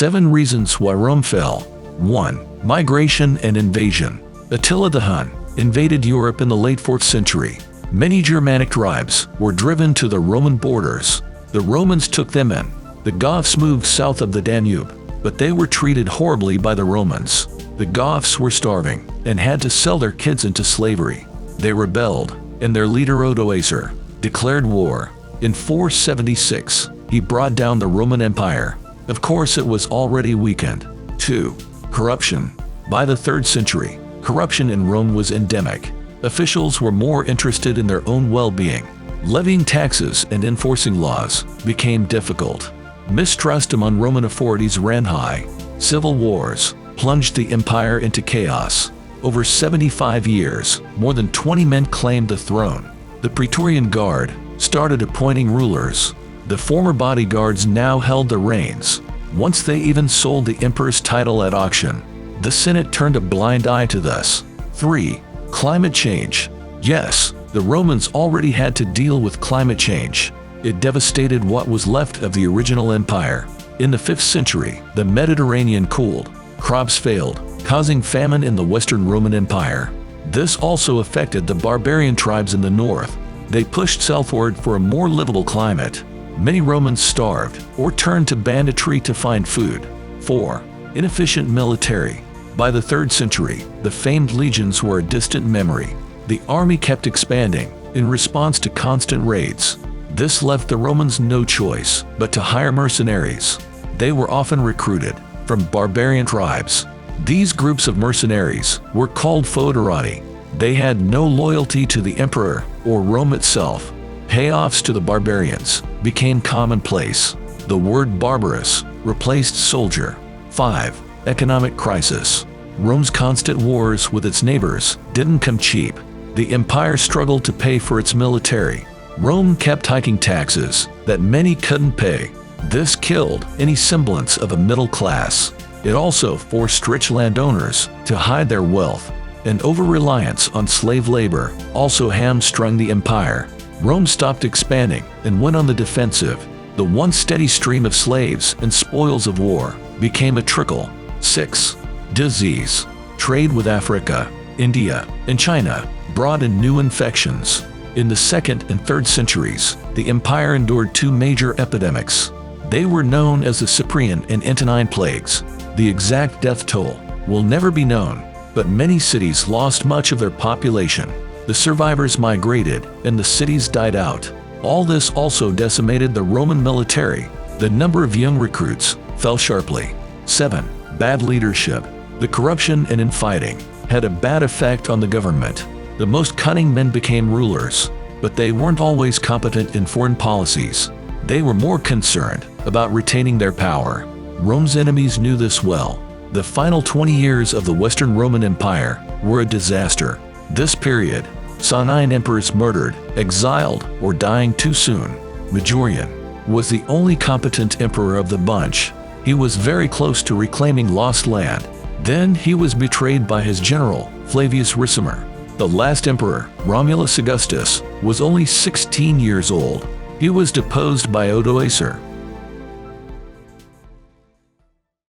7 reasons why Rome fell. 1. Migration and invasion. Attila the Hun invaded Europe in the late 4th century. Many Germanic tribes were driven to the Roman borders. The Romans took them in. The Goths moved south of the Danube, but they were treated horribly by the Romans. The Goths were starving and had to sell their kids into slavery. They rebelled, and their leader Odoacer declared war. In 476, he brought down the Roman Empire. Of course, it was already weakened. 2. Corruption. By the 3rd century, corruption in Rome was endemic. Officials were more interested in their own well-being. Levying taxes and enforcing laws became difficult. Mistrust among Roman authorities ran high. Civil wars plunged the empire into chaos. Over 75 years, more than 20 men claimed the throne. The Praetorian Guard started appointing rulers. The former bodyguards now held the reins. Once they even sold the emperor's title at auction. The Senate turned a blind eye to this. 3. Climate change. Yes, the Romans already had to deal with climate change. It devastated what was left of the original empire. In the 5th century, the Mediterranean cooled. Crops failed, causing famine in the Western Roman Empire. This also affected the barbarian tribes in the north. They pushed southward for a more livable climate. Many Romans starved or turned to banditry to find food. 4. Inefficient military. By the 3rd century, the famed legions were a distant memory. The army kept expanding in response to constant raids. This left the Romans no choice but to hire mercenaries. They were often recruited from barbarian tribes. These groups of mercenaries were called foederati. They had no loyalty to the emperor or Rome itself. Payoffs to the barbarians became commonplace. The word barbarous replaced soldier. 5. Economic crisis. Rome's constant wars with its neighbors didn't come cheap. The empire struggled to pay for its military. Rome kept hiking taxes that many couldn't pay. This killed any semblance of a middle class. It also forced rich landowners to hide their wealth, and over-reliance on slave labor also hamstrung the empire. Rome stopped expanding and went on the defensive. The once steady stream of slaves and spoils of war became a trickle. 6. Disease. Trade with Africa, India, and China brought in new infections. In the 2nd and 3rd centuries, the empire endured 2 major epidemics. They were known as the Cyprian and Antonine plagues. The exact death toll will never be known, but many cities lost much of their population. The survivors migrated, and the cities died out. All this also decimated the Roman military. The number of young recruits fell sharply. 7. Bad leadership. The corruption and infighting had a bad effect on the government. The most cunning men became rulers, but they weren't always competent in foreign policies. They were more concerned about retaining their power. Rome's enemies knew this well. The final 20 years of the Western Roman Empire were a disaster. This period saw 9 emperors murdered, exiled, or dying too soon. Majorian was the only competent emperor of the bunch. He was very close to reclaiming lost land. Then he was betrayed by his general, Flavius Ricimer. The last emperor, Romulus Augustus, was only 16 years old. He was deposed by Odoacer,